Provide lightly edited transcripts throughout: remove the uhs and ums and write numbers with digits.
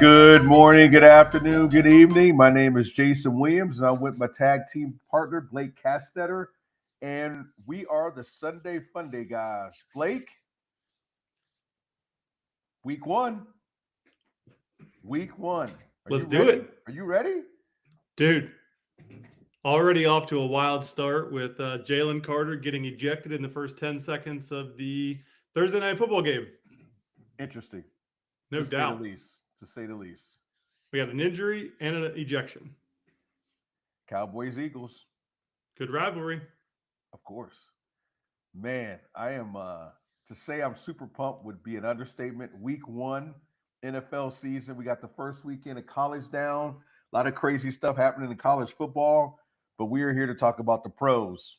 Good morning, good afternoon, good evening. My name is Jason Williams, and I'm with my tag team partner, Blake Castetter, and we are the Sunday Funday guys. Blake, week one. Week one. Are Let's you do ready? it. Are you ready? Dude, already off to a wild start with Jalen Carter getting ejected in the first 10 seconds of the Thursday night football game. Interesting. No to doubt. Say the least. To say the least. We got an injury and an ejection. Cowboys, Eagles. Good rivalry. Of course. Man, I am to say I'm super pumped would be an understatement. Week one NFL season. We got the first weekend of college down. A lot of crazy stuff happening in college football, but we are here to talk about the pros.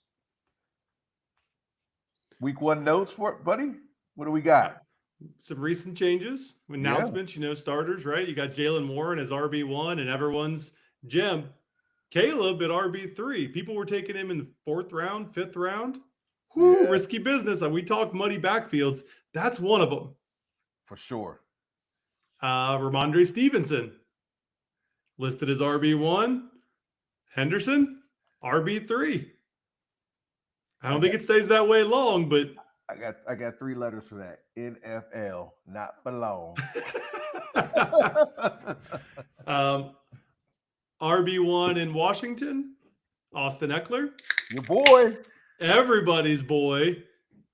Week one notes for it, buddy? What do we got? Some recent changes, announcements, starters, right? You got Jalen Warren as RB1 and everyone's gem, Caleb at RB3. People were taking him in the 4th round, 5th round. Whoo, risky business. We talk muddy backfields. That's one of them. For sure. Ramondre Stevenson listed as RB1. Henderson, RB3. I don't think it stays that way long, but I got 3 letters for that. NFL, not for long. RB1 in Washington, Austin Eckler. Your boy. Everybody's boy,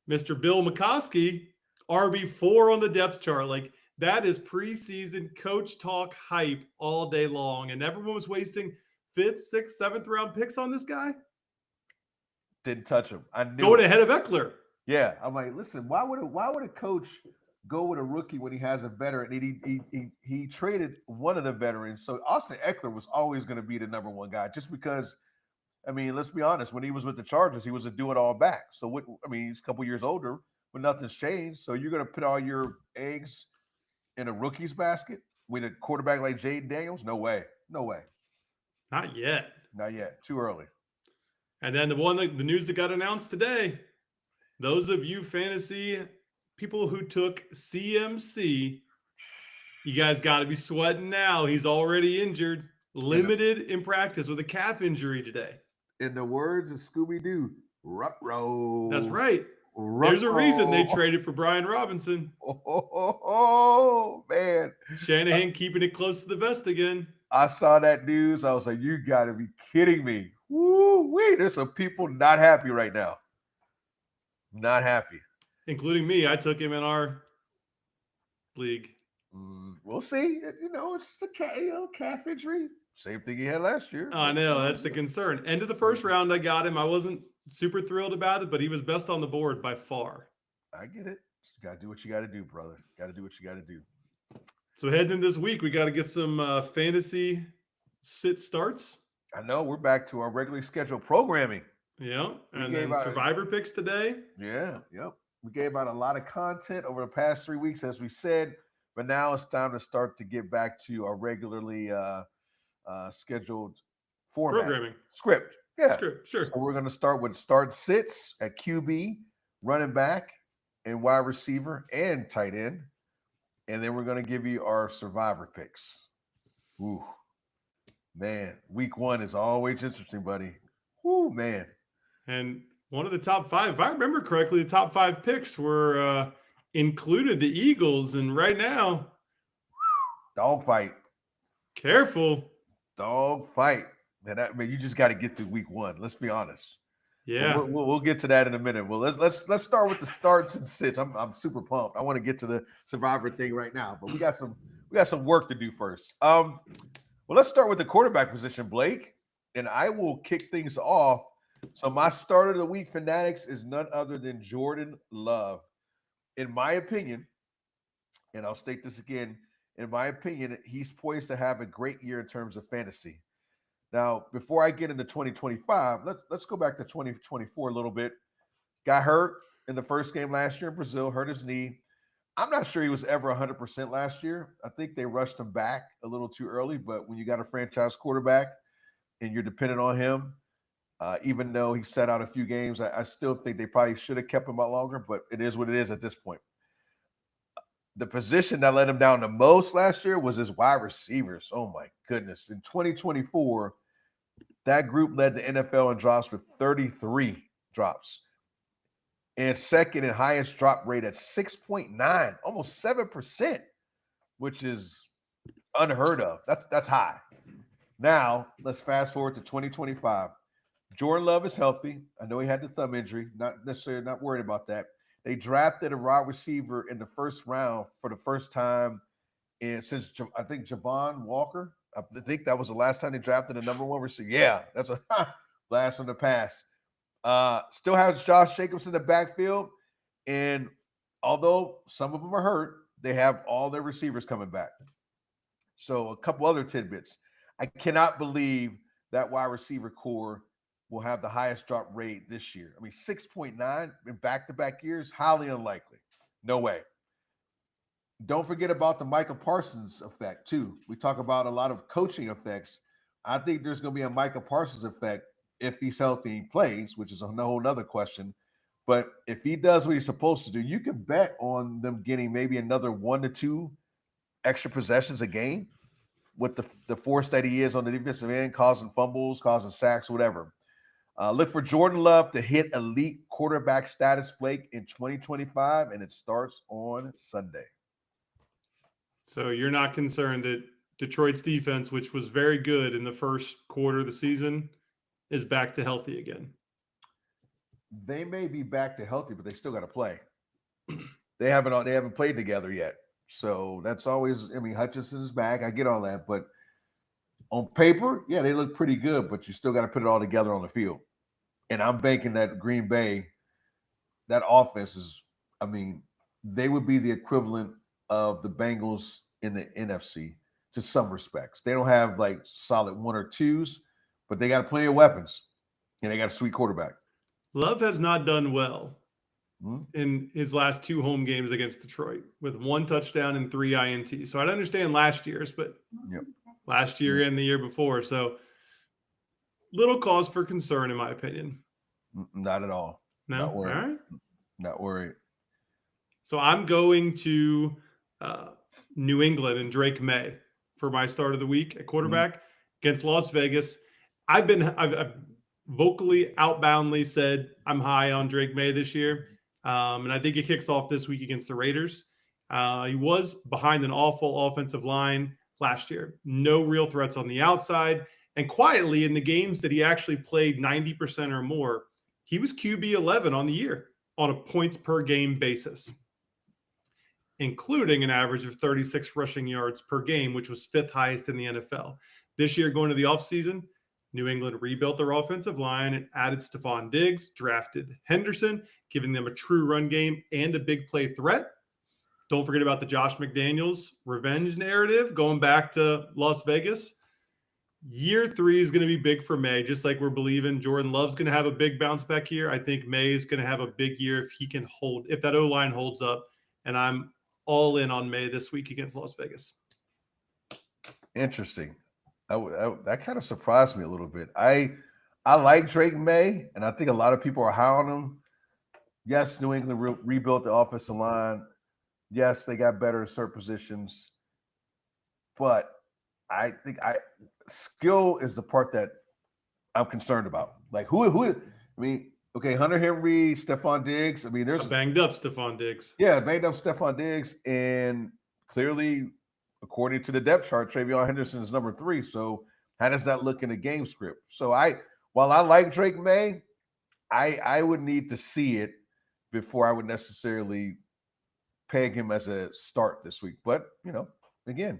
Mr. Bill McCoskey, RB4 on the depth chart. Like, that is preseason coach talk hype all day long. And everyone was wasting 5th, 6th, 7th round picks on this guy. Didn't touch him. I knew going ahead of Eckler. Yeah, I'm like, listen, why would a coach go with a rookie when he has a veteran? And he traded one of the veterans. So Austin Eckler was always going to be the number one guy, just because. I mean, let's be honest. When he was with the Chargers, he was a do-it-all back. So he's a couple years older, but nothing's changed. So you're going to put all your eggs in a rookie's basket with a quarterback like Jayden Daniels? No way. No way. Not yet. Not yet. Too early. And then the news that got announced today, those of you fantasy people who took CMC, you guys got to be sweating now. He's already injured, limited in practice with a calf injury today. In the words of Scooby-Doo, ruh-roh. That's right. There's a reason they traded for Brian Robinson. Oh, man. Shanahan keeping it close to the vest again. I saw that news. I was like, you got to be kidding me. Woo-wee. There's some people not happy right now. Not happy. Including me. I took him in our league. We'll see. It's just a calf injury. Same thing he had last year. I know. That's the concern. End of the first round, I got him. I wasn't super thrilled about it, but he was best on the board by far. I get it. You got to do what you got to do, brother. Got to do what you got to do. So heading in this week, we got to get some fantasy sit starts. I know. We're back to our regularly scheduled programming. Yeah. And then survivor picks today. Yeah. Yep. We gave out a lot of content over the past 3 weeks, as we said, but now it's time to start to get back to our regularly scheduled format. Programming. Script. Yeah. Sure. So we're going to start with start sits at QB, running back, and wide receiver, and tight end. And then we're going to give you our survivor picks. Ooh. Man, week one is always interesting, buddy. Ooh, man. And one of the top 5, if I remember correctly, the top 5 picks were included the Eagles. And right now, dogfight. Careful. Dogfight. Man, you just got to get through week one. Let's be honest. Yeah. We'll get to that in a minute. Well, let's start with the starts and sits. I'm super pumped. I want to get to the survivor thing right now, but we got some work to do first. Well, let's start with the quarterback position, Blake, and I will kick things off. So my start of the week fanatics is none other than Jordan Love. In my opinion, and I'll state this again, in my opinion, he's poised to have a great year in terms of fantasy. Now, before I get into 2025, let's go back to 2024 a little bit. Got hurt in the first game last year in Brazil, hurt his knee. I'm not sure he was ever 100% last year. I think they rushed him back a little too early, but when you got a franchise quarterback and you're dependent on him, even though he sat out a few games, I still think they probably should have kept him out longer, but it is what it is at this point. the position that let him down the most last year was his wide receivers. Oh my goodness. In 2024, that group led the NFL in drops with 33 drops. And second and highest drop rate at 6.9, almost 7%, which is unheard of. That's high. Now, let's fast forward to 2025. Jordan Love is healthy. I know he had the thumb injury. Not worried about that. They drafted a wide receiver in the first round for the first time since I think Javon Walker. I think that was the last time they drafted a number one receiver. Yeah, that's a blast from the past. Still has Josh Jacobs in the backfield. And although some of them are hurt, they have all their receivers coming back. So a couple other tidbits. I cannot believe that wide receiver core will have the highest drop rate this year. I mean, 6.9 in back-to-back years, highly unlikely. No way. Don't forget about the Micah Parsons effect, too. We talk about a lot of coaching effects. I think there's going to be a Micah Parsons effect if he's healthy and plays, which is a whole nother question. But if he does what he's supposed to do, you can bet on them getting maybe another 1 to 2 extra possessions a game with the force that he is on the defensive end, causing fumbles, causing sacks, whatever. Look for Jordan Love to hit elite quarterback status, Blake, in 2025, and it starts on Sunday. So you're not concerned that Detroit's defense, which was very good in the first quarter of the season, is back to healthy again? They may be back to healthy, but they still got to play. They haven't played together yet. So that's always, I mean, Hutchinson's back. I get all that. But on paper, yeah, they look pretty good, but you still got to put it all together on the field. And I'm banking that Green Bay, that offense is, I mean, they would be the equivalent of the Bengals in the NFC to some respects. They don't have like solid 1 or 2s, but they got plenty of weapons, and they got a sweet quarterback. Love has not done well in his last 2 home games against Detroit with 1 touchdown and 3 INTs. So I'd understand last year's, but last year and the year before. So little cause for concern, in my opinion. Not at all. No? Not worried. All right. Not worried. So I'm going to New England and Drake May for my start of the week at quarterback against Las Vegas. I've vocally, outboundly said I'm high on Drake May this year. And I think he kicks off this week against the Raiders. He was behind an awful offensive line last year. No real threats on the outside. And quietly in the games that he actually played 90% or more, he was QB 11 on the year on a points per game basis, including an average of 36 rushing yards per game, which was 5th highest in the NFL. This year, going to the offseason, New England rebuilt their offensive line and added Stephon Diggs, drafted Henderson, giving them a true run game and a big play threat. Don't forget about the Josh McDaniels revenge narrative going back to Las Vegas. Year 3 is going to be big for May, just like we're believing Jordan Love's going to have a big bounce back year. I think May is going to have a big year if that O-line holds up. And I'm all in on May this week against Las Vegas. Interesting. That kind of surprised me a little bit. I like Drake May, and I think a lot of people are high on him. Yes, New England rebuilt the offensive line. Yes, they got better in certain positions. But I think skill is the part that I'm concerned about. Like who I mean, okay, Hunter Henry, Stephon Diggs. I mean, there's a banged up Stephon Diggs. Yeah, banged up Stephon Diggs, and clearly, according to the depth chart, Travion Henderson is number 3. So how does that look in the game script? So while I like Drake May, I would need to see it before I would necessarily peg him as a start this week. But again,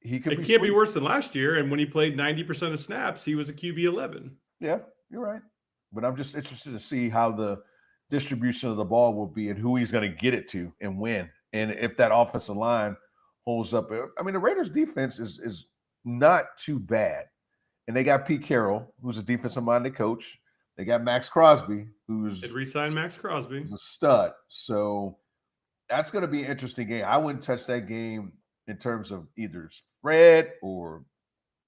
it can't be worse than last year. And when he played 90% of snaps, he was a QB 11. Yeah, you're right. But I'm just interested to see how the distribution of the ball will be and who he's going to get it to and when. And if that offensive line holds up. I mean, the Raiders defense is not too bad. And they got Pete Carroll, who's a defensive-minded coach. They got Max Crosby, who's re-signed Max Crosby. Who's a stud. So that's going to be an interesting game. I wouldn't touch that game in terms of either spread or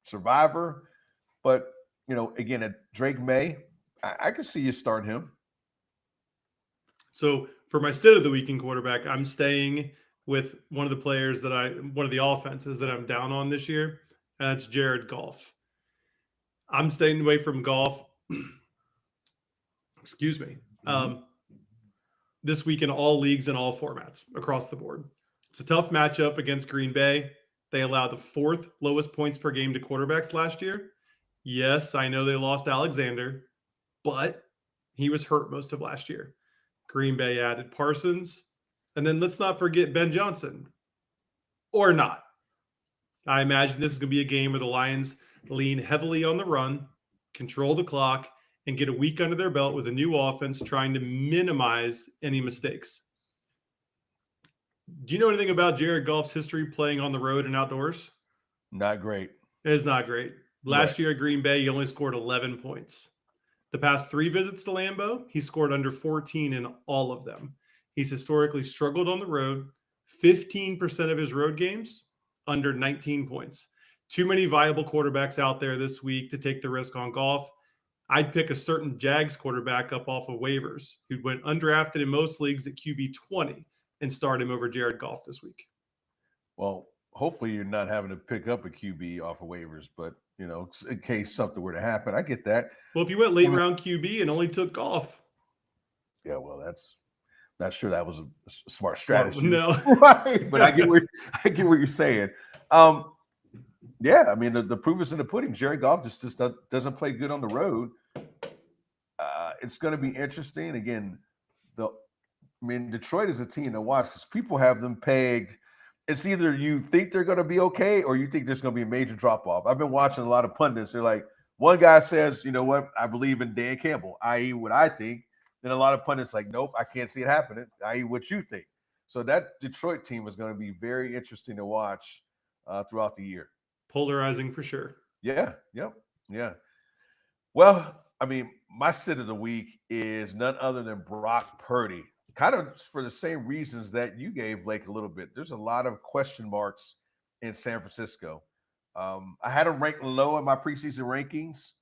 survivor. But, again, at Drake May, I could see you start him. So for my sit of the weekend quarterback, I'm staying with one of the offenses that I'm down on this year, and that's Jared Goff. I'm staying away from Goff. Excuse me. This week in all leagues and all formats across the board. It's a tough matchup against Green Bay. They allowed the 4th lowest points per game to quarterbacks last year. Yes, I know they lost Alexander, but he was hurt most of last year. Green Bay added Parsons. And then let's not forget Ben Johnson. Or not. I imagine this is going to be a game where the Lions lean heavily on the run, control the clock, and get a week under their belt with a new offense trying to minimize any mistakes. Do you know anything about Jared Goff's history playing on the road and outdoors? Not great. It is not great. Last year at Green Bay, he only scored 11 points. The past 3 visits to Lambeau, he scored under 14 in all of them. He's historically struggled on the road. 15% of his road games, under 19 points. Too many viable quarterbacks out there this week to take the risk on Goff. I'd pick a certain Jags quarterback up off of waivers who went undrafted in most leagues at QB 20 and start him over Jared Goff this week. Well, hopefully you're not having to pick up a QB off of waivers, but, in case something were to happen, I get that. Well, if you went late round QB and only took Goff. Yeah, well, that's not sure that was a smart strategy. No. Right, but I get what you're saying. Yeah, I mean, the proof is in the pudding. Jared Goff just doesn't play good on the road. It's going to be interesting. Again, Detroit is a team to watch because people have them pegged. It's either you think they're going to be okay or you think there's going to be a major drop-off. I've been watching a lot of pundits. They're like, one guy says, you know what, I believe in Dan Campbell, i.e. what I think. Then a lot of pundits like, nope, I can't see it happening, i.e. what you think. So that Detroit team is going to be very interesting to watch throughout the year. Polarizing for sure. Yeah. Yep. Yeah. Well, I mean, my sit of the week is none other than Brock Purdy, kind of for the same reasons that you gave, Blake, a little bit. There's a lot of question marks in San Francisco. I had him ranked low in my preseason rankings,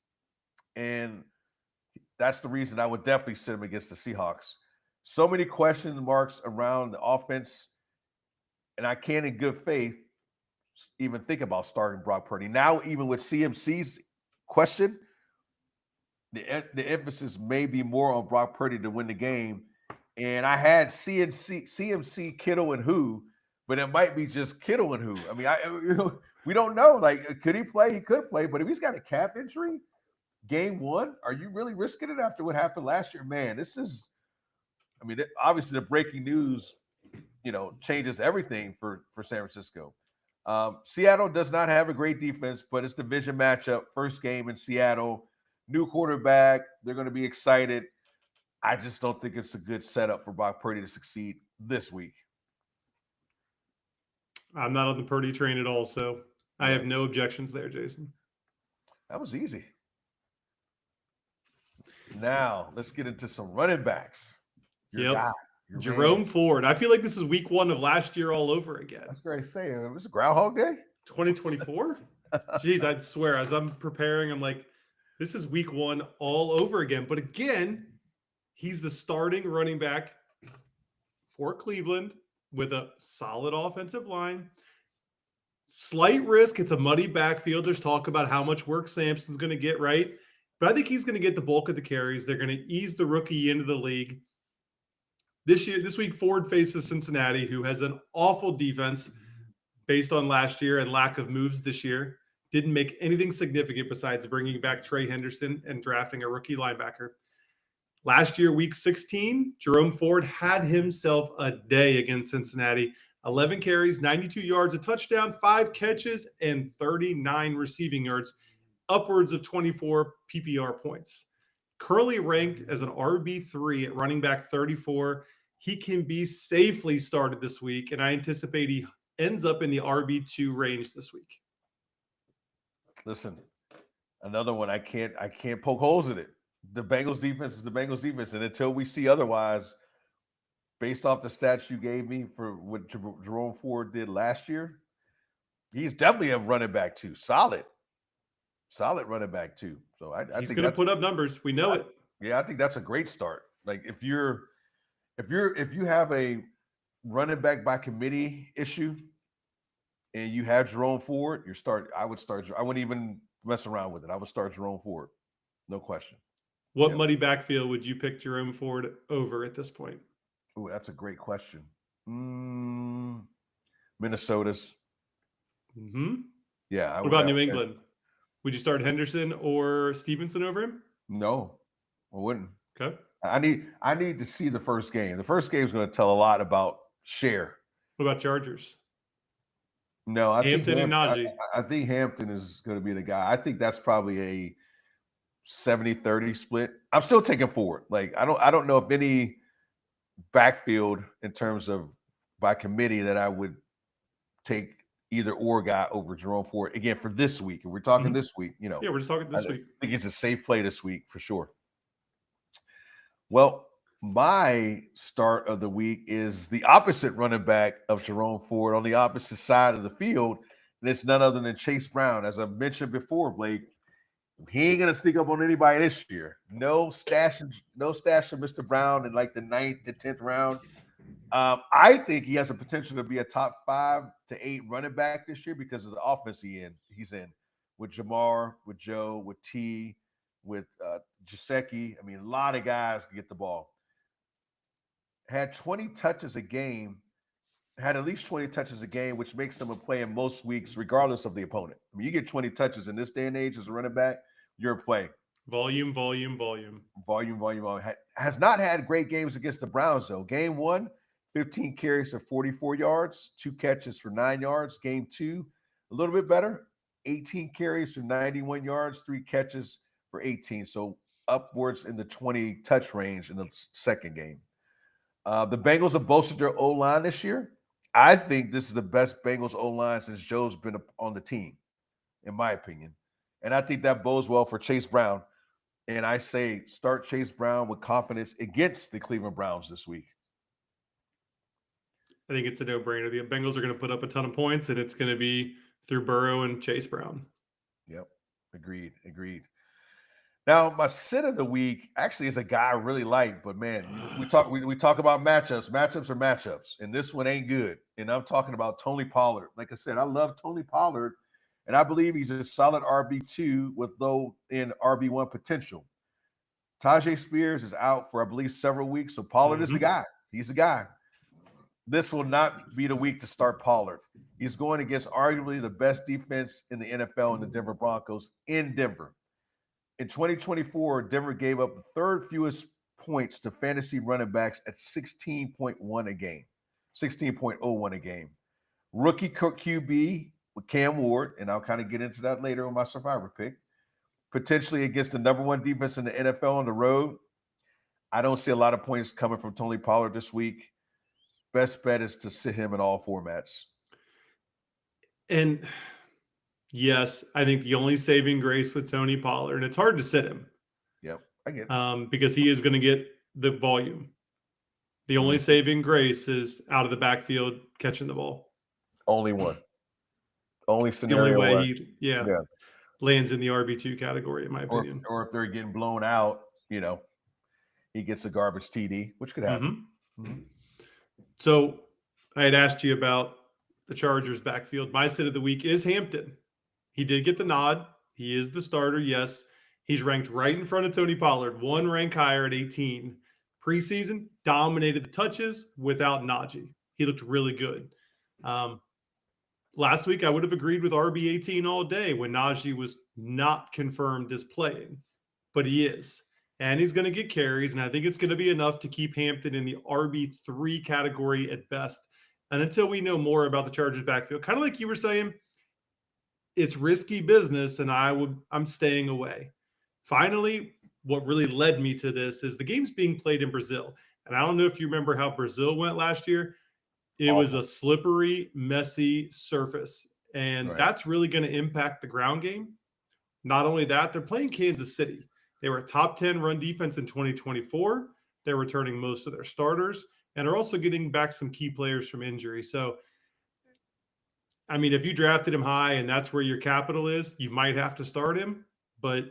and that's the reason I would definitely sit him against the Seahawks. So many question marks around the offense, and I can't in good faith even think about starting Brock Purdy. Now, even with CMC's question, the emphasis may be more on Brock Purdy to win the game. And I had CMC, Kittle, and who, but it might be just Kittle and who. I mean, we don't know. Like, could he play? He could play, but if he's got a calf injury, game 1, are you really risking it after what happened last year? Man, this is, I mean, obviously the breaking news, changes everything for San Francisco. Seattle does not have a great defense, but it's division matchup. First game in Seattle, new quarterback. They're going to be excited. I just don't think it's a good setup for Brock Purdy to succeed this week. I'm not on the Purdy train at all, so I have no objections there, Jason. That was easy. Now, let's get into some running backs. Jerome Ford. I feel like this is week 1 of last year all over again. That's great saying. It was a Groundhog Day? 2024? Jeez, I'd swear. As I'm preparing, I'm like, this is week 1 all over again. But again, he's the starting running back for Cleveland with a solid offensive line. Slight risk. It's a muddy backfield. There's talk about how much work Sampson's going to get, right? But I think he's going to get the bulk of the carries. They're going to ease the rookie into the league. This week, Ford faces Cincinnati, who has an awful defense based on last year and lack of moves this year. Didn't make anything significant besides bringing back Trey Henderson and drafting a rookie linebacker. Last year, week 16, Jerome Ford had himself a day against Cincinnati. 11 carries, 92 yards, a touchdown, 5 catches, and 39 receiving yards, upwards of 24 PPR points. Currently ranked as an RB3 at running back 34. He can be safely started this week, and I anticipate he ends up in the RB2 range this week. Listen, another one I can't poke holes in it. The Bengals defense is the Bengals defense, and until we see otherwise, based off the stats you gave me for what Jerome Ford did last year, he's definitely a running back 2. Solid running back 2. So he's going to put up numbers. We know it. Yeah, I think that's a great start. Like if you have a running back by committee issue, and you have Jerome Ford, I wouldn't even mess around with it. I would start Jerome Ford, no question. What Yep. muddy backfield would you pick Jerome Ford over at this point? Oh, that's a great question. Minnesota's. Mm-hmm. Yeah. What about New England? Would you start Henderson or Stevenson over him? No, I wouldn't. Okay. I need to see the first game. The first game is going to tell a lot about share. What about Chargers? No, I Hampton think and Najee. I think Hampton is going to be the guy. I think that's probably a 70-30 split. I'm still taking Ford. Like I don't know if any backfield in terms of by committee that I would take either or guy over Jerome Ford again for this week. If we're talking this week, Yeah, we're just talking this week. I think it's a safe play this week for sure. Well, my start of the week is the opposite running back of Jerome Ford on the opposite side of the field, and it's none other than Chase Brown. As I mentioned before, Blake, he ain't gonna sneak up on anybody this year. No stash of Mr. Brown in like the 9th to 10th round. I think he has a potential to be a top 5 to 8 running back this year because of the offense he's in with Jamar, with Joe, with T, with Gesicki. I mean, a lot of guys can get the ball. Had 20 touches a game, had at least 20 touches a game, which makes him a play in most weeks, regardless of the opponent. I mean, you get 20 touches in this day and age as a running back, you're a play. Volume. Has not had great games against the Browns, though. Game 1, 15 carries for 44 yards, 2 catches for 9 yards. Game 2, a little bit better, 18 carries for 91 yards, 3 catches for 18. So upwards in the 20 touch range in the second game. The Bengals have bolstered their O-line this year. I think this is the best Bengals O-line since Joe's been on the team, in my opinion. And I think that bodes well for Chase Brown. And I say start Chase Brown with confidence against the Cleveland Browns this week. I think it's a no-brainer. The Bengals are going to put up a ton of points, and it's going to be through Burrow and Chase Brown. Yep. Agreed. Now, my sit of the week actually is a guy I really like, but man, we talk about matchups. Matchups are matchups, and this one ain't good. And I'm talking about Tony Pollard. Like I said, I love Tony Pollard, and I believe he's a solid RB2 with low end RB1 potential. Tajay Spears is out for, I believe, several weeks, so Pollard is the guy. He's the guy. This will not be the week to start Pollard. He's going against arguably the best defense in the NFL in the Denver Broncos in Denver. In 2024, Denver gave up the 3rd fewest points to fantasy running backs at 16.1 a game, 16.01 a game. Rookie QB with Cam Ward, and I'll kind of get into that later on my survivor pick, potentially against the number 1 defense in the NFL on the road. I don't see a lot of points coming from Tony Pollard this week. Best bet is to sit him in all formats. And yes, I think the only saving grace with Tony Pollard, and it's hard to sit him. Yep, I get it. Because he is going to get the volume. The only saving grace is out of the backfield catching the ball. Only one. Only scenario. The only way he lands in the RB2 category, in my opinion. Or if they're getting blown out, he gets a garbage TD, which could happen. So I had asked you about the Chargers backfield. My sit of the week is Hampton. He did get the nod. He is the starter, yes. He's ranked right in front of Tony Pollard, 1 rank higher at 18. Preseason, dominated the touches without Najee. He looked really good. Last week, I would have agreed with RB18 all day when Najee was not confirmed as playing, but he is. And he's going to get carries, and I think it's going to be enough to keep Hampton in the RB3 category at best. And until we know more about the Chargers backfield, kind of like you were saying, it's risky business, and I'm staying away. Finally, what really led me to this is the game's being played in Brazil. And I don't know if you remember how Brazil went last year. It was a slippery, messy surface. And that's really going to impact the ground game. Not only that, they're playing Kansas City. They were a top 10 run defense in 2024. They're returning most of their starters and are also getting back some key players from injury. So, I mean, if you drafted him high and that's where your capital is, you might have to start him. But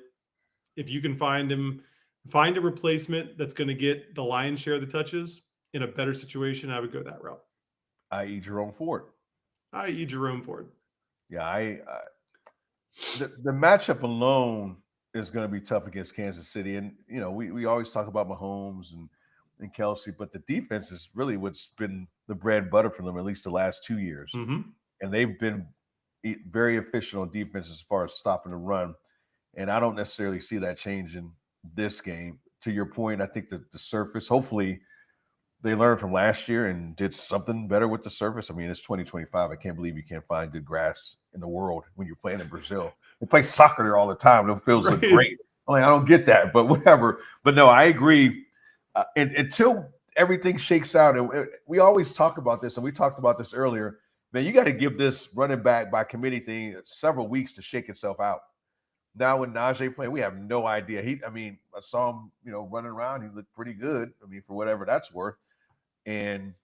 if you can find a replacement that's going to get the lion's share of the touches in a better situation, I would go that route. i.e. Jerome Ford. I.e. Jerome Ford. Yeah, the matchup alone is going to be tough against Kansas City. And, we always talk about Mahomes and Kelsey, but the defense is really what's been the bread and butter for them, at least the last 2 years. Mm-hmm. And they've been very efficient on defense as far as stopping the run. And I don't necessarily see that changing this game. To your point, I think that the surface, hopefully they learned from last year and did something better with the surface. I mean, it's 2025. I can't believe you can't find good grass in the world when you're playing in Brazil. They play soccer there all the time. It feels Right. great. I don't get that, but whatever. But no, I agree. Until everything shakes out, and we always talk about this, and we talked about this earlier, man, you got to give this running back by committee thing several weeks to shake itself out. Now when Najee playing, we have no idea. I saw him, running around. He looked pretty good. I mean, for whatever that's worth. And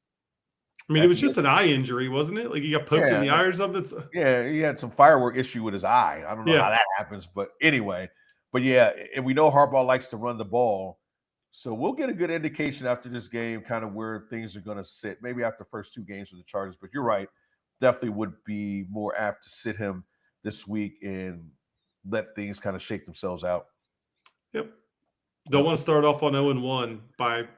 it was just an eye injury, wasn't it? Like he got poked in the eye or something. Yeah, he had some firework issue with his eye. I don't know how that happens, but anyway. But yeah, and we know Harbaugh likes to run the ball. So we'll get a good indication after this game, kind of where things are going to sit. Maybe after the first 2 games with the Chargers. But you're right. Definitely would be more apt to sit him this week and let things kind of shake themselves out. Yep. Don't want to start off on 0-1 by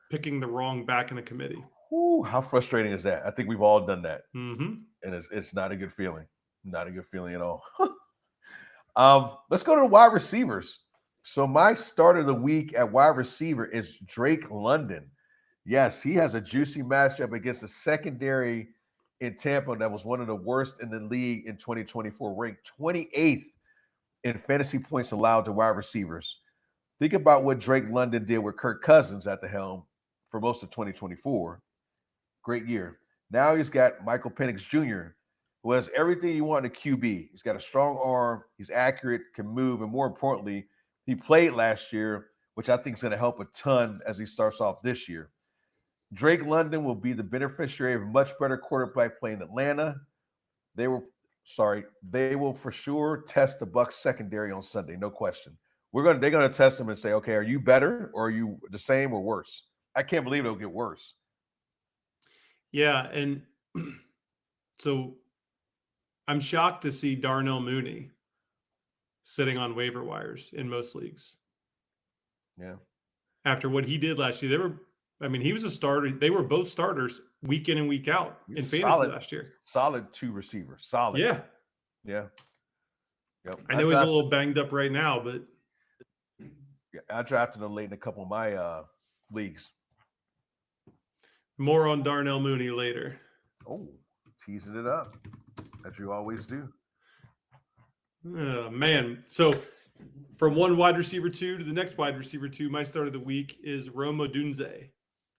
picking the wrong back in a committee. Ooh, how frustrating is that? I think we've all done that. Mm-hmm. And it's not a good feeling. Not a good feeling at all. Let's go to the wide receivers. So my start of the week at wide receiver is Drake London. Yes, he has a juicy matchup against the secondary in Tampa that was one of the worst in the league in 2024, ranked 28th in fantasy points allowed to wide receivers. Think about what Drake London did with Kirk Cousins at the helm for most of 2024. Great year. Now he's got Michael Penix Jr., who has everything you want in a QB. He's got a strong arm. He's accurate, can move, and more importantly, he played last year, which I think is going to help a ton as he starts off this year. Drake London will be the beneficiary of a much better quarterback play in Atlanta. They will for sure test the Bucs secondary on Sunday, no question. They're gonna test them and say, okay, are you better or are you the same or worse? I can't believe it'll get worse. Yeah, and so I'm shocked to see Darnell Mooney sitting on waiver wires in most leagues. Yeah. After what he did last year, he was a starter. They were both starters week in and week out in fantasy last year. Solid 2 receivers. Solid. Yeah. Yeah. Yep. I know he's a little banged up right now, but yeah, I drafted him late in a couple of my leagues. More on Darnell Mooney later. Oh, teasing it up, as you always do. Oh, man. So from one wide receiver 2 to the next wide receiver 2, my start of the week is Rome Odunze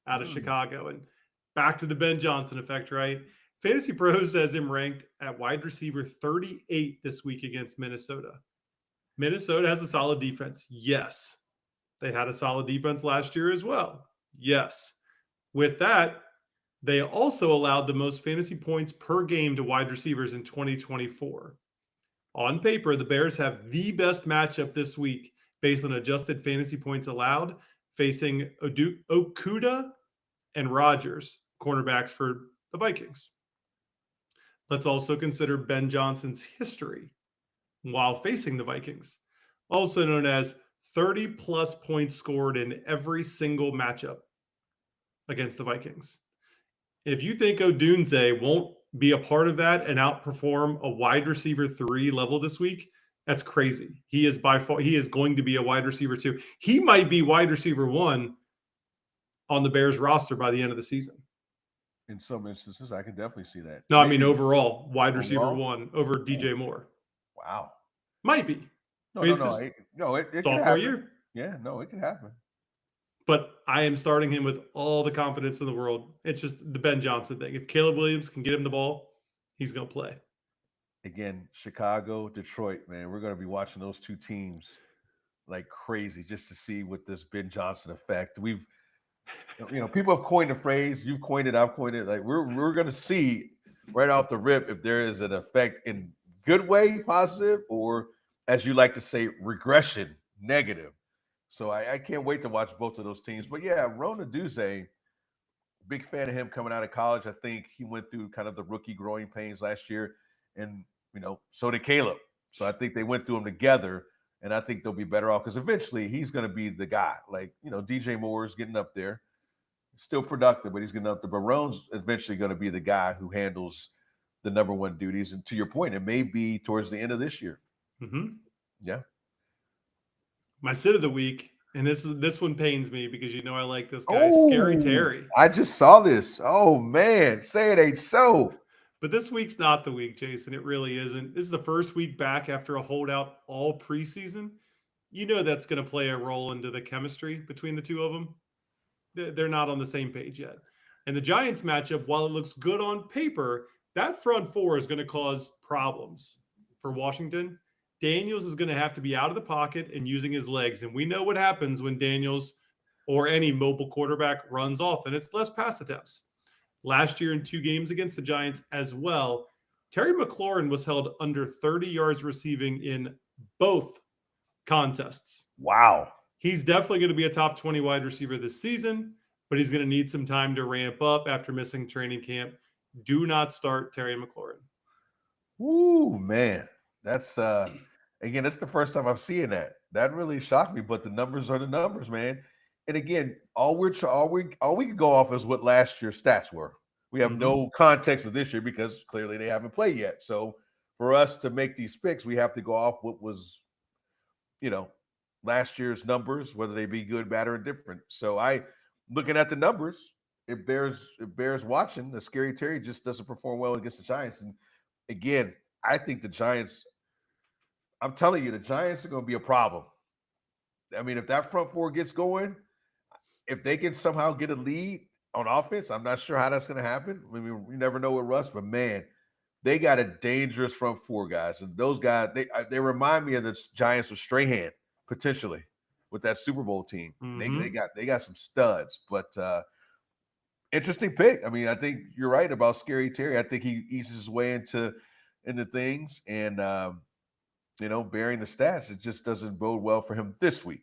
out of Chicago. And back to the Ben Johnson effect, right? Fantasy Pros has him ranked at wide receiver 38 this week against Minnesota. Minnesota has a solid defense. Yes. They had a solid defense last year as well. Yes. With that, they also allowed the most fantasy points per game to wide receivers in 2024. On paper, the Bears have the best matchup this week based on adjusted fantasy points allowed, facing Okudah and Rodgers, cornerbacks for the Vikings. Let's also consider Ben Johnson's history while facing the Vikings, also known as 30-plus points scored in every single matchup against the Vikings. If you think Odunze won't be a part of that and outperform a wide receiver 3 level this week, that's crazy. He is going to be a wide receiver 2. He might be wide receiver 1 on the Bears roster by the end of the season. In some instances, I can definitely see that. No, I mean overall, wide receiver 1 over DJ Moore. Wow. Might be. It could happen. Year. Yeah, no, it could happen. But I am starting him with all the confidence in the world. It's just the Ben Johnson thing. If Caleb Williams can get him the ball, he's going to play. Again, Chicago, Detroit, man, we're going to be watching those 2 teams like crazy just to see what this Ben Johnson effect. People have coined the phrase. You've coined it. I've coined it. Like we're going to see right off the rip if there is an effect in good way, positive, or as you like to say, regression, negative. So I can't wait to watch both of those teams. But yeah, Rome Odunze, Big fan of him coming out of college. I think he went through kind of the rookie growing pains last year, and so did Caleb. So I think they went through them together, and I think they'll be better off because eventually he's going to be the guy. Like DJ Moore is getting up there, still productive, but he's getting up there. But Roan's eventually going to be the guy who handles the number one duties. And to your point, it may be towards the end of this year. Mm-hmm. Yeah. My sit of the week. And this one pains me because I like this guy, Scary Terry. I just saw this. Oh man, say it ain't so. But this week's not the week, Jason. It really isn't. This is the first week back after a holdout all preseason. That's going to play a role into the chemistry between the two of them. They're not on the same page yet. And the Giants matchup, while it looks good on paper, that front four is going to cause problems for Washington. Daniels is going to have to be out of the pocket and using his legs. And we know what happens when Daniels or any mobile quarterback runs off, and it's less pass attempts. Last year in 2 games against the Giants as well, Terry McLaurin was held under 30 yards receiving in both contests. Wow. He's definitely going to be a top 20 wide receiver this season, but he's going to need some time to ramp up after missing training camp. Do not start Terry McLaurin. Ooh, man. That's again, that's the first time I've seen that. That really shocked me, but the numbers are the numbers, man. And again, all we can go off is what last year's stats were. We have no context of this year because clearly they haven't played yet. So for us to make these picks, we have to go off what was, last year's numbers, whether they be good, bad, or indifferent. So looking at the numbers, it bears watching. The Scary Terry just doesn't perform well against the Giants. And again, I think the Giants, I'm telling you, the Giants are going to be a problem. I mean, if that front four gets going, if they can somehow get a lead on offense, I'm not sure how that's going to happen. I mean, we never know with Russ, but man, they got a dangerous front four, guys. And those guys, they remind me of the Giants with Strahan, potentially, with that Super Bowl team. They got some studs, but interesting pick. I mean, I think you're right about Scary Terry. I think he eases his way into things, and bearing the stats, it just doesn't bode well for him this week.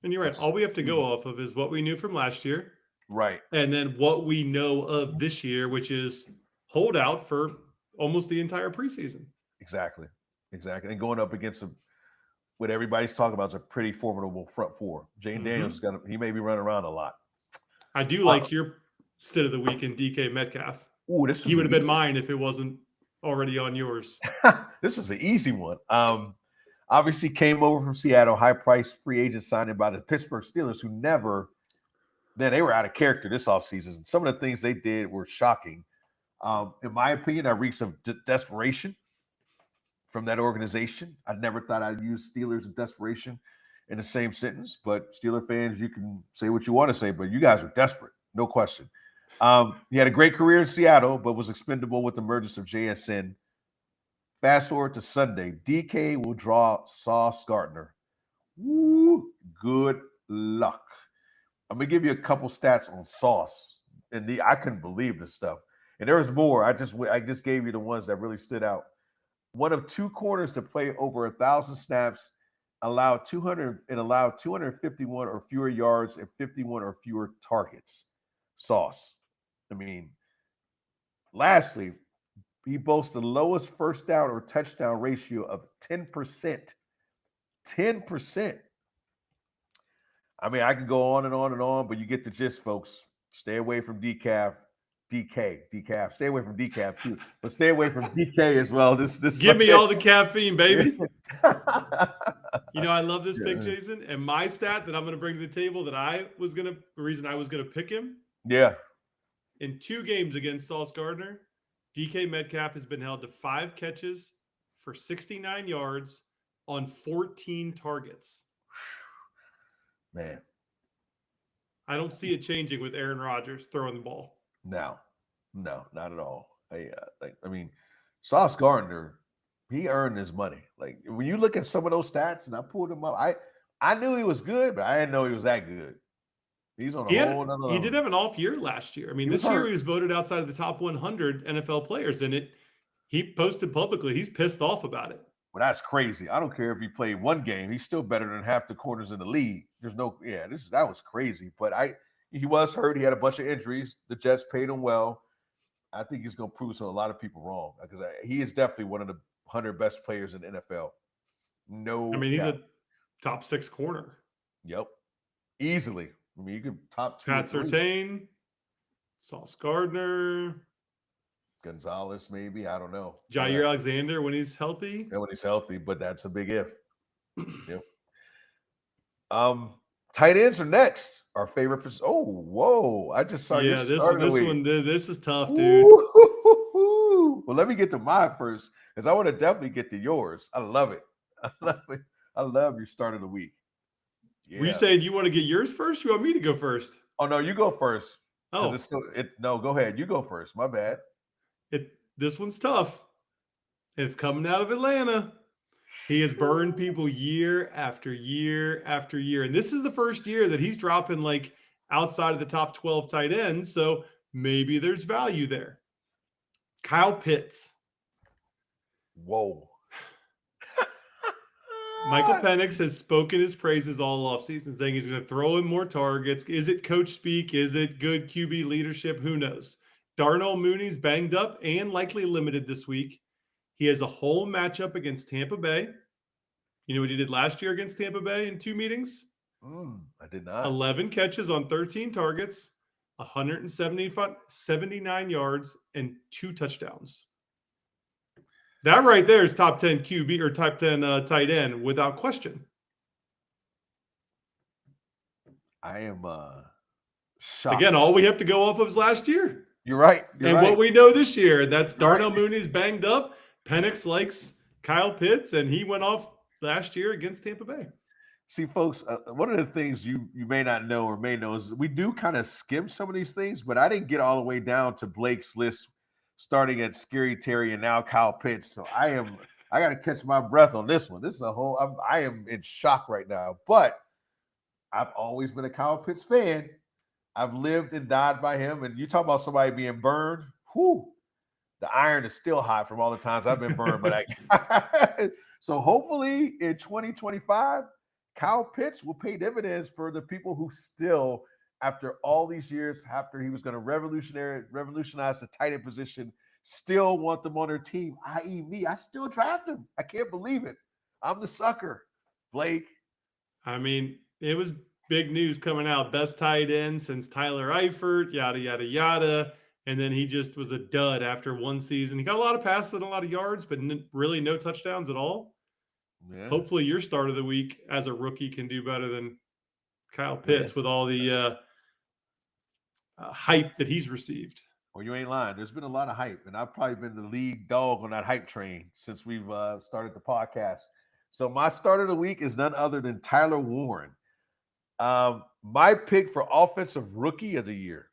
And you're right. All we have to go off of is what we knew from last year. Right. And then what we know of this year, which is holdout for almost the entire preseason. Exactly. And going up against what everybody's talking about is a pretty formidable front four. Jane Daniels he may be running around a lot. I do like your sit of the week in DK Metcalf. Ooh, he would have been mine if it wasn't already on yours. This is an easy one. Obviously came over from Seattle, high price free agent signing by the Pittsburgh Steelers, who they were out of character this offseason. Some of the things they did were shocking. In my opinion, I reached some desperation from that organization. I never thought I'd use Steelers and desperation in the same sentence, but Steeler fans, you can say what you want to say, but you guys are desperate, no question. He had a great career in Seattle, but was expendable with the emergence of JSN. Fast forward to Sunday. DK will draw Sauce Gardner. Woo, good luck. I'm going to give you a couple stats on Sauce. And I couldn't believe this stuff. And there was more. I just gave you the ones that really stood out. One of 2 corners to play over 1,000 snaps, allowed 251 or fewer yards and 51 or fewer targets. Sauce. I mean, lastly, he boasts the lowest first down or touchdown ratio of 10%. 10%. I mean, I can go on and on and on, but you get the gist, folks. Stay away from decaf. Stay away from decaf too, but stay away from DK as well. This give me all the caffeine, baby. I love this pick, Jason. And my stat that I'm going to bring to the table the reason I was going to pick him. Yeah. In 2 games against Sauce Gardner, DK Metcalf has been held to 5 catches for 69 yards on 14 targets. Man. I don't see it changing with Aaron Rodgers throwing the ball. No, not at all. Sauce Gardner, he earned his money. Like, when you look at some of those stats, and I pulled them up, I knew he was good, but I didn't know he was that good. He's on a whole nother level. He did have an off year last year. I mean, this year he was voted outside of the top 100 NFL players, and he posted publicly he's pissed off about it. Well, that's crazy. I don't care if he played 1 game; he's still better than half the corners in the league. That was crazy. But he was hurt. He had a bunch of injuries. The Jets paid him well. I think he's going to prove a lot of people wrong because he is definitely one of the 100 best players in the NFL. No, I mean, he's doubt. a top 6 corner. Yep, easily. I mean, you could top 2 Pat or 3. Surtain, Sauce Gardner, Gonzalez, maybe. I don't know. Jair Alexander when he's healthy. And when he's healthy, but that's a big if. Yep. Tight ends are next. Our favorite. Oh, whoa! I just saw your this week. one. This is tough, dude. Ooh. Well, let me get to mine first because I want to definitely get to yours. I love it. I love it. I love your start of the week. Yeah. Were you saying you want to get yours first? You want me to go first? Oh no, you go first. Oh, no, go ahead. You go first. My bad. This one's tough. It's coming out of Atlanta. He has burned people year after year after year. And this is the first year that he's dropping like outside of the top 12 tight ends. So maybe there's value there. Kyle Pitts. Whoa. Michael Penix has spoken his praises all offseason, saying he's going to throw in more targets. Is it coach speak? Is it good QB leadership? Who knows? Darnell Mooney's banged up and likely limited this week. He has a home matchup against Tampa Bay. You know what he did last year against Tampa Bay in 2 meetings? I did not. 11 catches on 13 targets, 179 yards, and 2 touchdowns. That right there is top 10 QB or top 10 tight end without question. I am shocked. Again, all we have to go off of is last year. You're right. What we know this year, that's Darnell Mooney's banged up. Penix likes Kyle Pitts, and he went off last year against Tampa Bay. See, folks, one of the things you may not know or may know is we do kind of skim some of these things, but I didn't get all the way down to Blake's list, starting at Scary Terry and now Kyle Pitts. So I got to catch my breath on this one. This is I am in shock right now. But I've always been a Kyle Pitts fan. I've lived and died by him. And you talk about somebody being burned. Whew, the iron is still hot from all the times I've been burned. So hopefully in 2025, Kyle Pitts will pay dividends for the people who still, after all these years, after he was going to revolutionize the tight end position, still want them on their team, i.e. me. I still draft him. I can't believe it. I'm the sucker, Blake. I mean, it was big news coming out. Best tight end since Tyler Eifert, yada, yada, yada. And then he just was a dud after one season. He got a lot of passes and a lot of yards, but really no touchdowns at all. Yeah. Hopefully your start of the week as a rookie can do better than Kyle Pitts with all the hype that he's received. Well, you ain't lying. There's been a lot of hype, and I've probably been the lead dog on that hype train since we've started the podcast. So my start of the week is none other than Tyler Warren. My pick for offensive rookie of the year.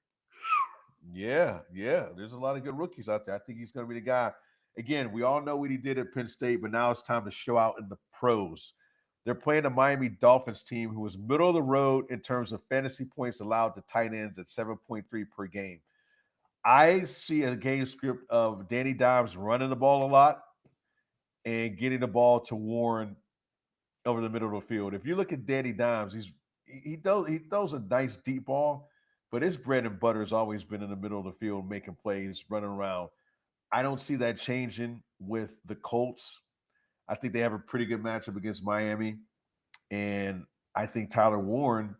Yeah. There's a lot of good rookies out there. I think he's going to be the guy. Again, we all know what he did at Penn State, but now it's time to show out in the pros. They're playing the Miami Dolphins team, who is middle of the road in terms of fantasy points allowed to tight ends at 7.3 per game. I see a game script of Danny Dimes running the ball a lot and getting the ball to Warren over the middle of the field. If you look at Danny Dimes, he throws a nice deep ball, but his bread and butter has always been in the middle of the field, making plays, running around. I don't see that changing with the Colts. I think they have a pretty good matchup against Miami. And I think Tyler Warren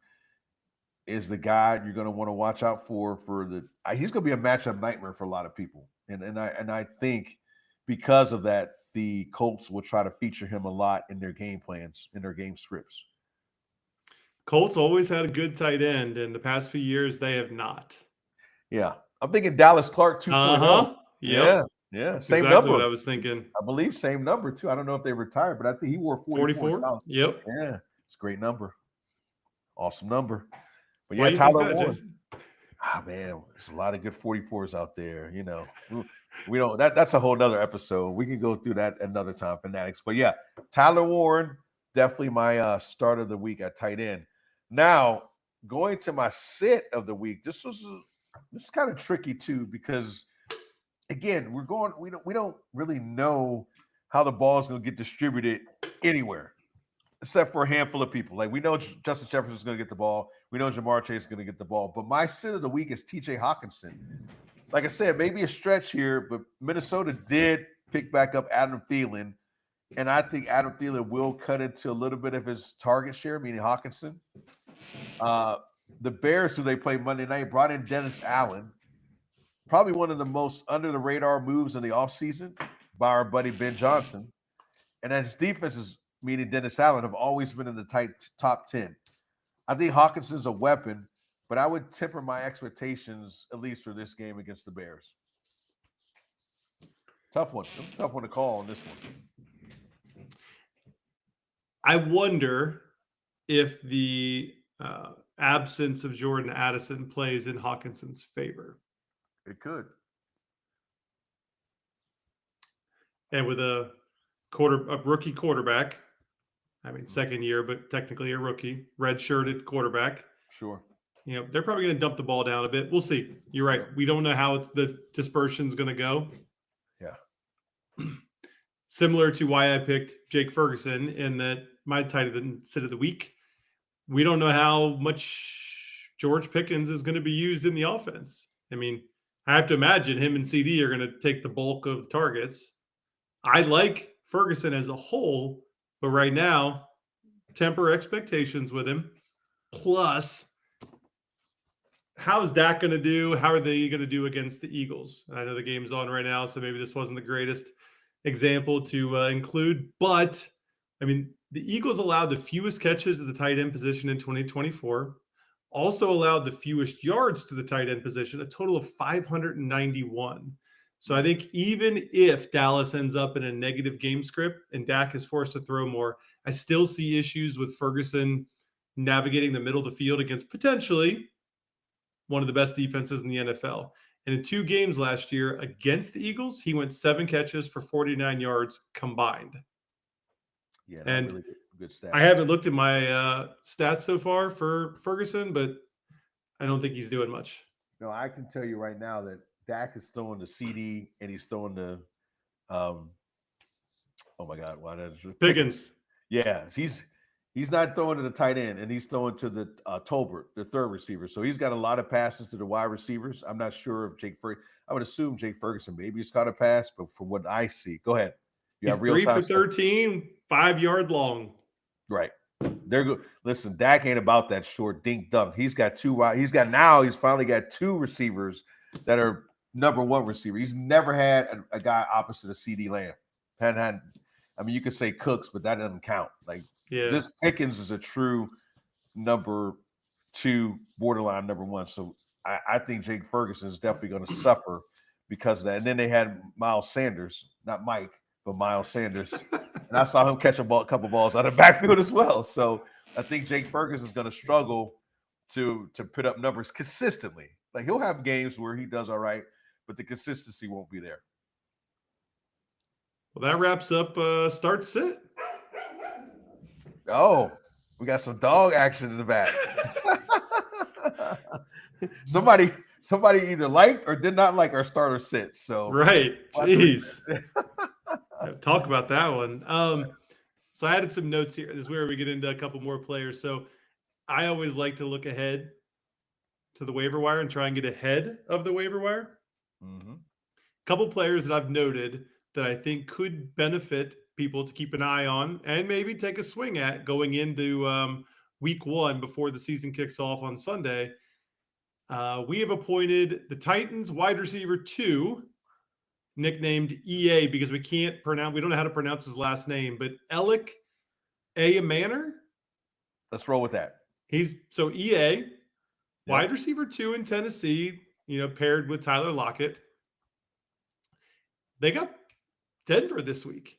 is the guy you're going to want to watch out for he's going to be a matchup nightmare for a lot of people. And I think because of that, the Colts will try to feature him a lot in their game plans, in their game scripts. Colts always had a good tight end. In the past few years, they have not. Yeah. I'm thinking Dallas Clark 2.0. Yep. Yeah. Same exactly number. What I was thinking. I believe same number too. I don't know if they retired, but I think he wore 44. Yep. Yeah. It's a great number. Awesome number. But yeah, Tyler Warren. Man, there's a lot of good 44s out there. You know, we don't. That's a whole nother episode. We can go through that another time, Fanatics. But yeah, Tyler Warren, definitely my start of the week at tight end. Now, going to my sit of the week. This is kind of tricky too, because again, we don't really know how the ball is going to get distributed anywhere. except for a handful of people. Like we know Justin Jefferson is going to get the ball. We know Jamar Chase is going to get the ball. But my sit of the week is T.J. Hawkinson. Like I said, maybe a stretch here, but Minnesota did pick back up Adam Thielen. And I think Adam Thielen will cut into a little bit of his target share, meaning Hawkinson. The Bears, who they played Monday night, brought in Dennis Allen. Probably one of the most under-the-radar moves in the offseason by our buddy Ben Johnson. And his defenses, meaning Dennis Allen, have always been in the tight top 10. I think Hawkinson's a weapon, but I would temper my expectations, at least for this game against the Bears. Tough one. It's a tough one to call on this one. I wonder if the absence of Jordan Addison plays in Hawkinson's favor. It could. And with a rookie quarterback, I mean, second year, but technically a rookie, red-shirted quarterback. Sure. They're probably going to dump the ball down a bit. We'll see. You're right. We don't know how the dispersion's going to go. Yeah. Similar to why I picked Jake Ferguson in that my tight end sit of the week. We don't know how much George Pickens is going to be used in the offense. I mean, I have to imagine him and CD are going to take the bulk of targets. I like Ferguson as a whole, but right now, temper expectations with him. Plus, how is Dak going to do? How are they going to do against the Eagles? I know the game's on right now, so maybe this wasn't the greatest example to include. But, I mean, the Eagles allowed the fewest catches at the tight end position in 2024. Also allowed the fewest yards to the tight end position, a total of 591. So I think even if Dallas ends up in a negative game script and Dak is forced to throw more, I still see issues with Ferguson navigating the middle of the field against potentially one of the best defenses in the NFL. And in 2 games last year against the Eagles, he went 7 catches for 49 yards combined. Yeah, and really good stat. I haven't looked at my stats so far for Ferguson, but I don't think he's doing much. No, I can tell you right now that Dak is throwing the CD and he's throwing the oh my God, why does Pickens? Yeah, he's not throwing to the tight end, and he's throwing to the Tolbert, the third receiver. So he's got a lot of passes to the wide receivers. I'm not sure if Jake Ferguson. I would assume Jake Ferguson maybe he's caught a pass, but from what I see, go ahead. You he's 3 for 13, 5-yard long. Right. They're good. Listen, Dak ain't about that short dink dunk. He's got 2 wide. He's finally got 2 receivers that are number 1 receiver. He's never had a guy opposite of CD Lamb. I mean, you could say Cooks, but that doesn't count. Like, this Pickens is a true number 2, borderline number 1. So I think Jake Ferguson is definitely going to suffer because of that. And then they had Miles Sanders, not Mike, but Miles Sanders. And I saw him catch a couple balls out of the backfield as well. So I think Jake Ferguson is going to struggle to put up numbers consistently. Like, he'll have games where he does all right, but the consistency won't be there. Well, that wraps up Start Sit. Oh, we got some dog action in the back. Somebody either liked or did not like our starter sits. So right, jeez. Talk about that one. So I added some notes here. This is where we get into a couple more players. So I always like to look ahead to the waiver wire and try and get ahead of the waiver wire. Mm-hmm. Couple players that I've noted that I think could benefit people to keep an eye on and maybe take a swing at going into week 1 before the season kicks off on Sunday. We have appointed the Titans wide receiver 2, nicknamed EA because we don't know how to pronounce his last name, but Alec Manor. Let's roll with that. So EA, wide receiver 2 in Tennessee, paired with Tyler Lockett. They got Denver this week.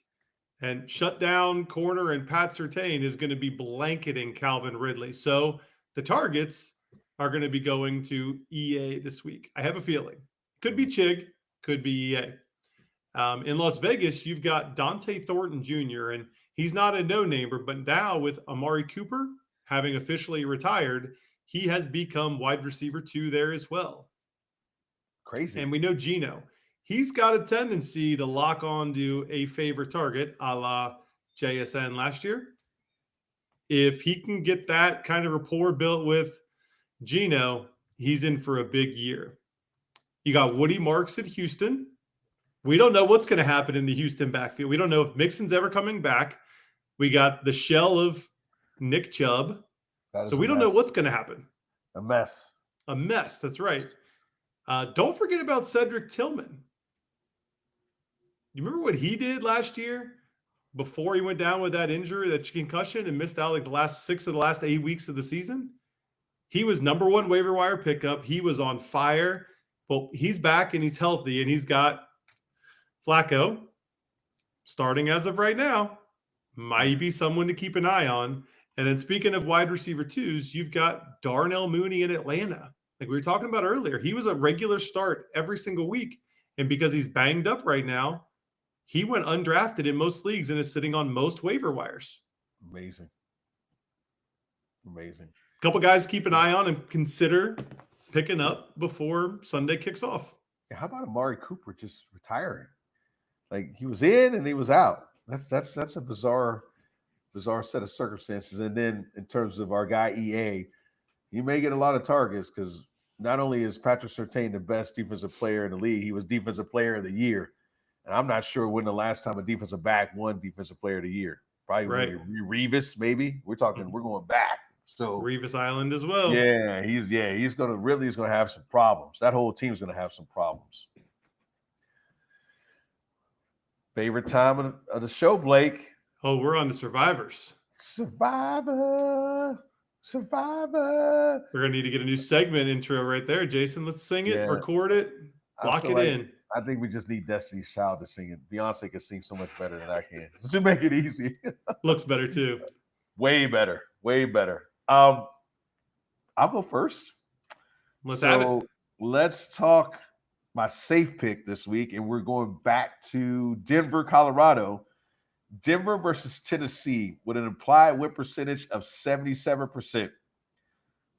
And shutdown corner and Pat Surtain is going to be blanketing Calvin Ridley. So the targets are going to be going to EA this week. I have a feeling. Could be Chig, could be EA. In Las Vegas, you've got Dante Thornton Jr., and he's not a no-namer, but now with Amari Cooper having officially retired, he has become wide receiver 2 there as well. Crazy. And we know Geno. He's got a tendency to lock on to a favorite target, a la JSN last year. if he can get that kind of rapport built with Geno, he's in for a big year. You got Woody Marks at Houston. We don't know what's going to happen in the Houston backfield. We don't know if Mixon's ever coming back. We got the shell of Nick Chubb. So we don't know what's going to happen. A mess. A mess. That's right. Don't forget about Cedric Tillman. You remember what he did last year before he went down with that injury, that concussion, and missed out like the last 6 of the last 8 weeks of the season? He was number 1 waiver wire pickup. He was on fire. Well, he's back and he's healthy, and he's got Flacco starting as of right now. Might be someone to keep an eye on. And then speaking of wide receiver twos, you've got Darnell Mooney in Atlanta. Like we were talking about earlier, he was a regular start every single week. And because he's banged up right now, he went undrafted in most leagues and is sitting on most waiver wires. Amazing. A couple guys to keep an eye on and consider picking up before Sunday kicks off. How about Amari Cooper just retiring? Like he was in and he was out. That's a bizarre set of circumstances. And then in terms of our guy EA, he may get a lot of targets because not only is Patrick Surtain the best defensive player in the league, he was defensive player of the year. And I'm not sure when the last time a defensive back won defensive player of the year. Probably right. Revis, maybe. We're going back. So Revis Island as well. Yeah, he's gonna have some problems. That whole team's gonna have some problems. Favorite time of the show, Blake? Oh, we're on to Survivors. Survivor. We're gonna need to get a new segment intro right there, Jason. Let's sing it, record it, lock it in. I think we just need Destiny's Child to sing it. Beyonce can sing so much better than I can. To make it easy. Looks better too. Way better. I'll go first. Let's have it. Let's talk my safe pick this week, and we're going back to Denver, Colorado. Denver versus Tennessee with an implied win percentage of 77%.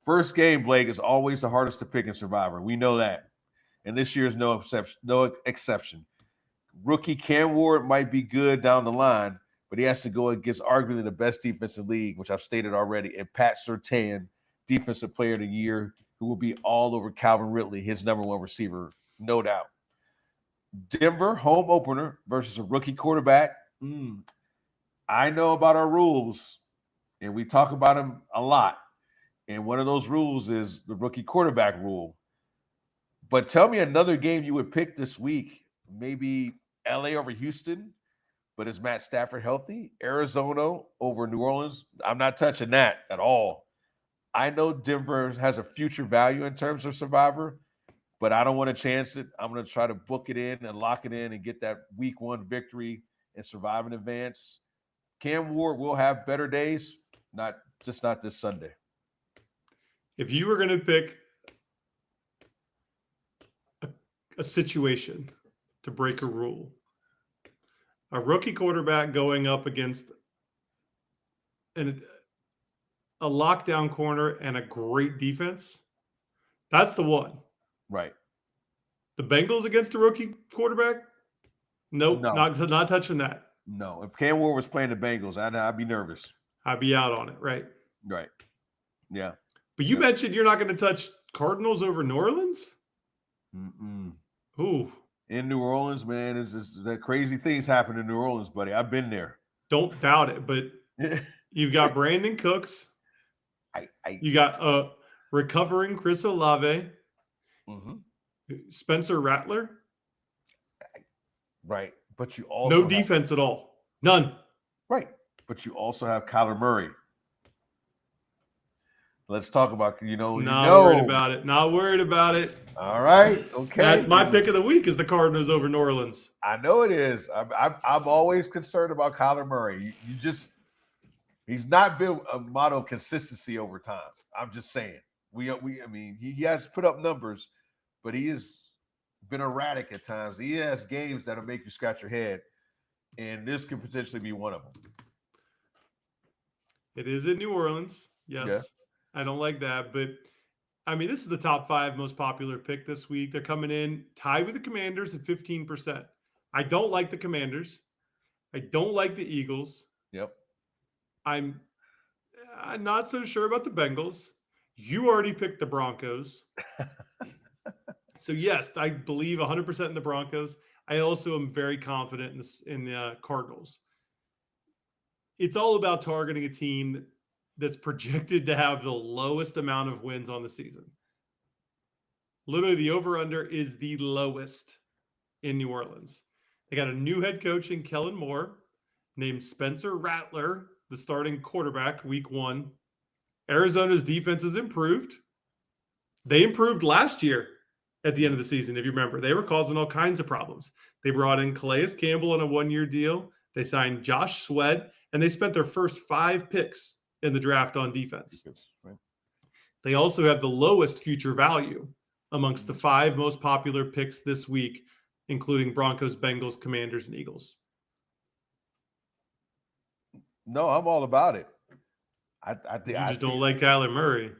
First game, Blake, is always the hardest to pick in Survivor. We know that. And this year is no exception. Rookie Cam Ward might be good down the line, but he has to go against arguably the best defense in the league, which I've stated already, and Pat Surtain, Defensive Player of the Year, who will be all over Calvin Ridley, his number 1 receiver, no doubt. Denver, home opener versus a rookie quarterback. I know about our rules, and we talk about them a lot. And one of those rules is the rookie quarterback rule. But tell me another game you would pick this week. Maybe LA over Houston, but is Matt Stafford healthy? Arizona over New Orleans? I'm not touching that at all. I know Denver has a future value in terms of Survivor, but I don't want to chance it. I'm going to try to book it in and lock it in and get that week 1 victory and survive in advance. Cam Ward will have better days, not this Sunday. If you were going to pick a situation to break a rule, a rookie quarterback going up against a lockdown corner and a great defense, that's the one. Right. The Bengals against a rookie quarterback? Nope, no. Not touching that. No. If Cam Ward was playing the Bengals, I'd be nervous. I'd be out on it, right? Right. Yeah. But you mentioned you're not going to touch Cardinals over New Orleans? Ooh. In New Orleans, man, the crazy things happen in New Orleans, buddy. I've been there. Don't doubt it, but you've got Brandon Cooks. You got recovering Chris Olave. Spencer Rattler. Right. But you also no defense at all. None. Right. But you also have Kyler Murray. Let's talk about, worried about it. Not worried about it. All right. Okay. That's my pick of the week is the Cardinals over New Orleans. I know it is. I'm always concerned about Kyler Murray. He's not been a model of consistency over time. I'm just saying. He has put up numbers, but he has been erratic at times. He has games that'll make you scratch your head, and this could potentially be one of them. It is in New Orleans. Yes. Yeah. I don't like that, but this is the top 5 most popular pick this week. They're coming in tied with the Commanders at 15%. I don't like the Commanders. I don't like the Eagles. Yep. I'm I'm not so sure about the Bengals. You already picked the Broncos. So, yes, I believe 100% in the Broncos. I also am very confident in the Cardinals. It's all about targeting a team that's projected to have the lowest amount of wins on the season. Literally, the over-under is the lowest in New Orleans. They got a new head coach in Kellen Moore named Spencer Rattler, the starting quarterback, week 1. Arizona's defense has improved. They improved last year at the end of the season, if you remember. They were causing all kinds of problems. They brought in Calais Campbell on a 1-year deal. They signed Josh Sweat, and they spent their first 5 picks in the draft on defense. Right. They also have the lowest future value amongst the 5 most popular picks this week, including Broncos, Bengals, Commanders, and Eagles. No, I'm all about it. I think you just don't like Kyler Murray.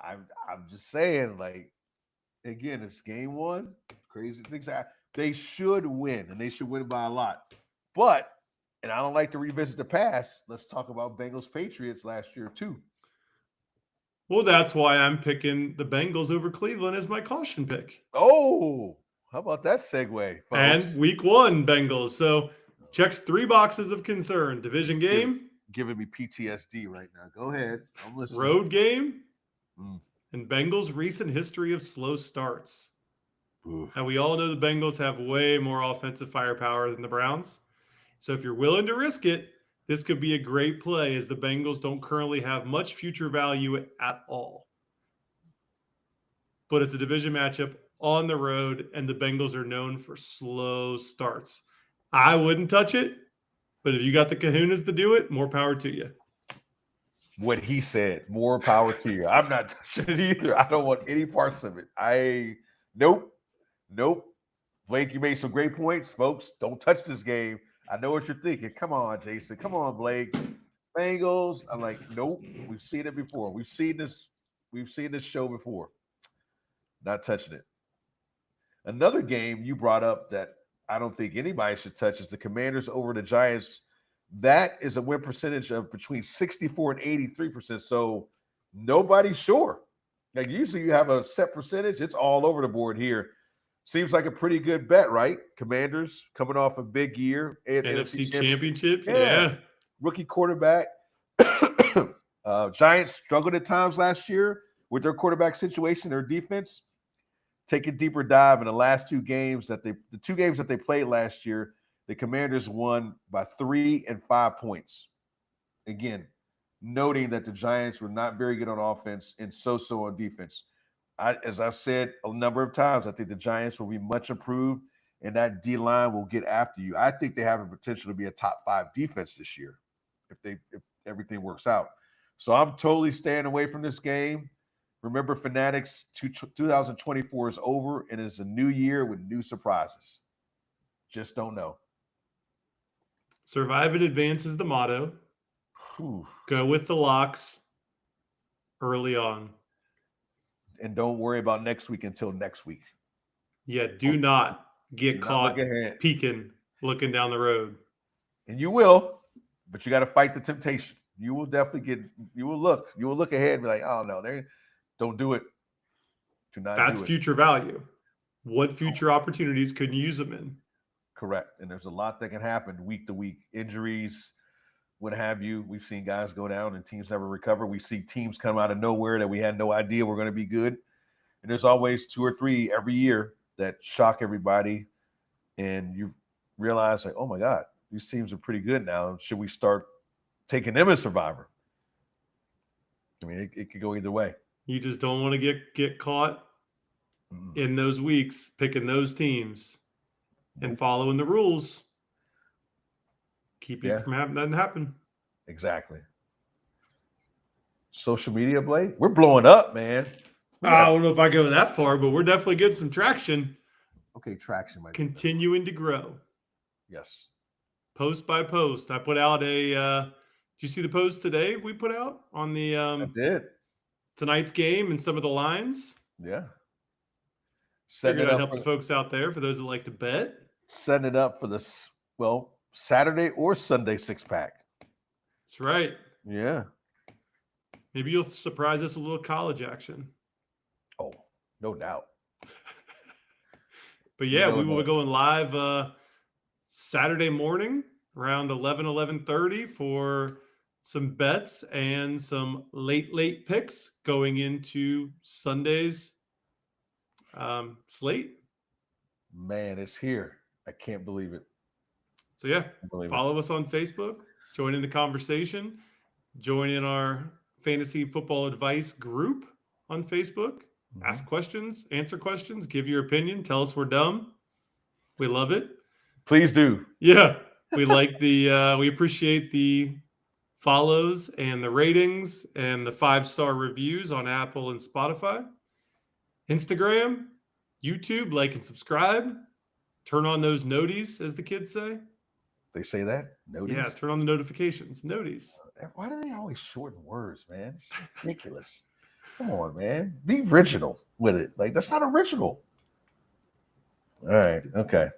I'm just saying, like, again, it's game 1. Crazy things happen. They should win, and they should win by a lot. But, and I don't like to revisit the past, let's talk about Bengals Patriots last year too. Well, that's why I'm picking the Bengals over Cleveland as my caution pick. Oh, how about that segue, folks? And week 1, Bengals. So checks 3 boxes of concern. Division game. Giving me PTSD right now. Go ahead. I'm listening. Road game. And Bengals' recent history of slow starts. Oof. And we all know the Bengals have way more offensive firepower than the Browns. So if you're willing to risk it, this could be a great play, as the Bengals don't currently have much future value at all. But it's a division matchup on the road, and the Bengals are known for slow starts. I wouldn't touch it, but if you got the kahunas to do it, more power to you. What he said, more power to you. I'm not touching it either. I don't want any parts of it. Nope. Blake, you made some great points, folks. Don't touch this game. I know what you're thinking. Come on, Jason. Come on, Blake. Bengals. I'm like, nope. We've seen it before. We've seen this show before. Not touching it. Another game you brought up that I don't think anybody should touch is the Commanders over the Giants. That is a win percentage of between 64 and 83%. So nobody's sure. Like, usually you have a set percentage. It's all over the board here. Seems like a pretty good bet, right? Commanders coming off a big year. NFC Championship. Yeah. Rookie quarterback. Giants struggled at times last year with their quarterback situation, their defense. Take a deeper dive in the last 2 games the 2 games that they played last year. The Commanders won by 3 and 5 points. Again, noting that the Giants were not very good on offense and so-so on defense. As I've said a number of times, I think the Giants will be much improved, and that D-line will get after you. I think they have a potential to be a top 5 defense this year if everything works out. So I'm totally staying away from this game. Remember, Fanatics 2024 is over, and it's a new year with new surprises. Just don't know. Survive and advance is the motto. Whew. Go with the locks early on. And don't worry about next week until next week. Yeah, do not get caught peeking, looking down the road. And you will, but you got to fight the temptation. You will definitely you will look ahead and be like, oh no, don't do it. Do not do it. That's future value. What future opportunities could you use them in? Correct. And there's a lot that can happen week to week. Injuries, what have you. We've seen guys go down and teams never recover. We see teams come out of nowhere that we had no idea were going to be good. And there's always 2 or 3 every year that shock everybody. And you realize, like, oh my God, these teams are pretty good now. Should we start taking them as Survivor? I mean, it could go either way. You just don't want to get caught in those weeks picking those teams and following the rules. Keep it from having that happen. Exactly. Social media, Blake, we're blowing up, man. I don't know if I go that far, but we're definitely getting some traction. Okay, traction. Continuing to grow. Yes. Post by post. I put out did you see the post today we put out on the I did. Tonight's game and some of the lines? Yeah. Figured I'd help the folks out there for those that like to bet. Setting it up for this, Saturday or Sunday 6-pack. That's right. Yeah. Maybe you'll surprise us with a little college action. Oh, no doubt. But yeah, we will be going live Saturday morning around 11:30 for some bets and some late picks going into Sunday's slate. Man, it's here. I can't believe it. So yeah, follow us on Facebook, join in the conversation, join in our fantasy football advice group on Facebook. Ask questions, answer questions, give your opinion, tell us we're dumb. We love it. Please do. Yeah. We like we appreciate the follows and the ratings and the 5-star reviews on Apple and Spotify. Instagram, YouTube, like and subscribe. Turn on those noties, as the kids say. They say that? Noties? Yeah, turn on the notifications. Noties. Why do they always shorten words, man? It's ridiculous. Come on, man. Be original with it. Like, that's not original. All right. Okay.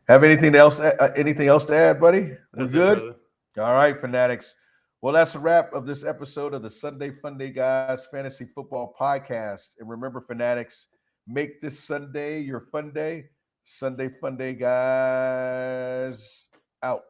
Have anything else to add, buddy? We're good? All right, fanatics. Well, that's a wrap of this episode of the Sunday Funday Guys Fantasy Football Podcast. And remember, fanatics, make this Sunday your fun day. Sunday Funday Guys out.